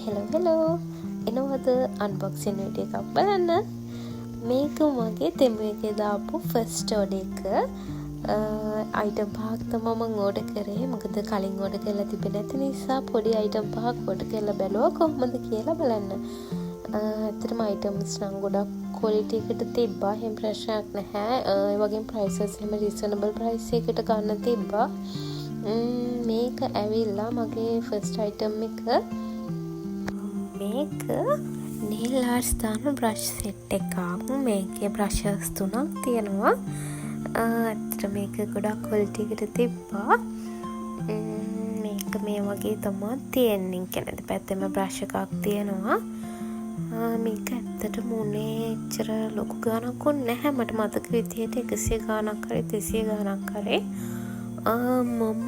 Hello එනවද unboxing video එකක් බලන්න. මේක මගේ තෙමු එකේ දාපු ෆස්ට් ඕඩර් එක. අයිටම් පහක් තමයි මම ඕඩර් කරේ. මොකද කලින් ඕඩර් කරලා තිබෙන්නේ නැති නිසා පොඩි අයිටම් පහක් ඕඩර් කරලා බැලුවා කොහොමද කියලා බලන්න. ඇත්තටම අයිටම්ස් නම් ගොඩක් ක්වොලිටි එකට තිබ්බා. එහෙම ප්‍රශ්නයක් නැහැ. ඒ වගේම ප්‍රයිසස් එහෙම රීසනබල් ප්‍රයිස් එකකට ගන්න තිබ්බා. මේක ඇවිල්ලා මගේ ෆස්ට් අයිටම් එක. මේක nail arts දාන බ්‍රෂ් සෙට් එකක්. මේකේ බ්‍රෂස් 3ක් තියෙනවා. අතට මේක ගොඩක් ක්වොලිටි එකට තිබ්බා. මේක මේ වගේ තමයි තියෙන්නේ. කියන්නේ පැත්තෙම බ්‍රෂ් එකක් තියෙනවා. මේක ඇත්තට මුනේ එච්චර ලොකු ගාණක් නැහැ. මට මතක විදිහට 100 ගාණක් හරි 200 ගාණක් හරි. මම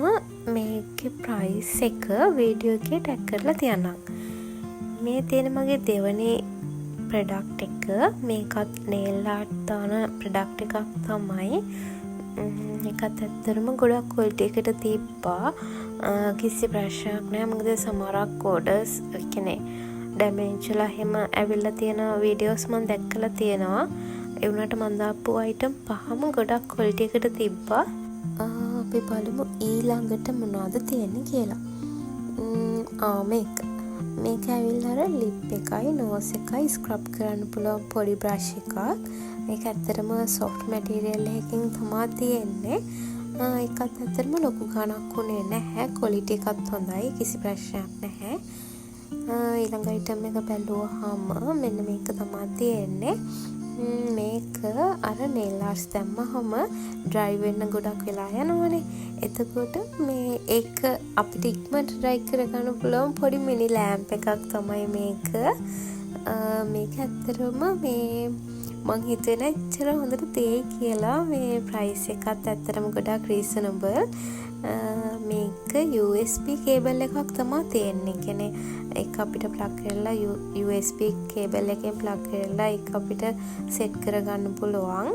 මේකේ ප්‍රයිස් එක වීඩියෝ එකේ ටැග් කරලා තියන්නම්. මේ තියෙන මගේ දෙවනි ප්‍රොඩක්ට් එක. මේකත් nail art දාන ප්‍රොඩක්ට් එකක් තමයි. ඒකත් ඇත්තටම ගොඩක් ක්වොලිටි එකට තිබ්බා. කිසි ප්‍රශ්නයක් නැහැ. මොකද සමහරක් ඕඩර්ස් කියන්නේ ඩැමේජ් වෙලා එහෙම ඇවිල්ලා තියෙන වීඩියෝස් මම දැක්කලා තියෙනවා. ඒ වුණාට මම දාපු අයිටම් පහම ගොඩක් ක්වොලිටි එකට තිබ්බා. අපි බලමු ඊළඟට මොනවද තියෙන්නේ කියලා. මේක ඇවිල්ලා අර ලිප් එකයි නෝස් එකයි ස්ක්‍රබ් කරන්න පුළුවන් පොඩි බ්‍රෂ් එකක්. මේක ඇත්තටම සොෆ්ට් මැටීරියල් එකකින් තමයි තියෙන්නේ. ඒකත් ඇත්තටම ලොකු ගාණක් උනේ නැහැ. ක්වොලිටි එකත් හොඳයි. කිසි ප්‍රශ්නයක් නැහැ. ඊළඟ අයිටම් එක බැලුවාම මෙන්න මේක තමයි තියෙන්නේ. මේක අර nail arts දැම්මහම dry වෙන්න ගොඩක් වෙලා යනවනේ. එතකොට මේ ඒක අපිට ඉක්මනට dry කරගන්න පුළුවන් පොඩි මිනි ලෑම්ප් එකක් තමයි මේක. මේක ඇත්තටම මේ මං හිතුවේ එච්චර හොඳට තේයි කියලා. මේ ප්‍රයිස් එකත් ඇත්තටම ගොඩක් රීසනබල්. මේක USB කේබල් එකක් තමයි තියෙන්නේ. කියන්නේ ඒක අපිට ප්ලග් කරලා USB කේබල් එකෙන් ප්ලග් කරලා ඒක අපිට සෙට් කරගන්න පුළුවන්.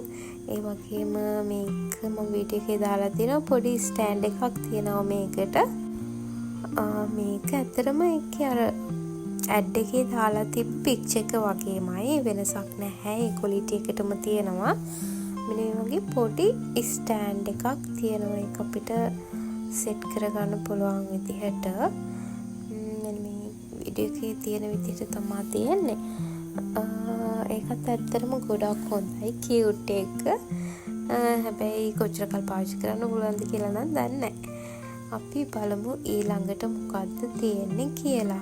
ඒ වගේම මේක මම වීඩියෝ එකේ දාලා තියෙනවා. පොඩි ස්ටෑන්ඩ් එකක් තියෙනවා මේකට. මේක ඇත්තටම ඒකේ අර ඇඩ් එකේ දාලා තිබ්බ පික්චර් එක වගේමයි. වෙනසක් නැහැ. ඒ ක්වොලිටි එකටම තියෙනවා. මෙන්න මේ වගේ පොඩි ස්ටෑන්ඩ් එකක් තියෙනවා. ඒක අපිට සෙට් කරගන්න පුළුවන් විදිහට. මෙන්න මේ වීඩියෝ එකේ තියෙන විදිහට තමයි තියෙන්නේ. ඒකත් ඇත්තටම ගොඩක් හොඳයි. කියුට් එක. හැබැයි කොච්චර කල් පාවිච්චි කරන්න පුළුවන්ද කියලා නම් දන්නේ නැහැ. අපි බලමු ඊළඟට මොකද්ද තියෙන්නේ කියලා.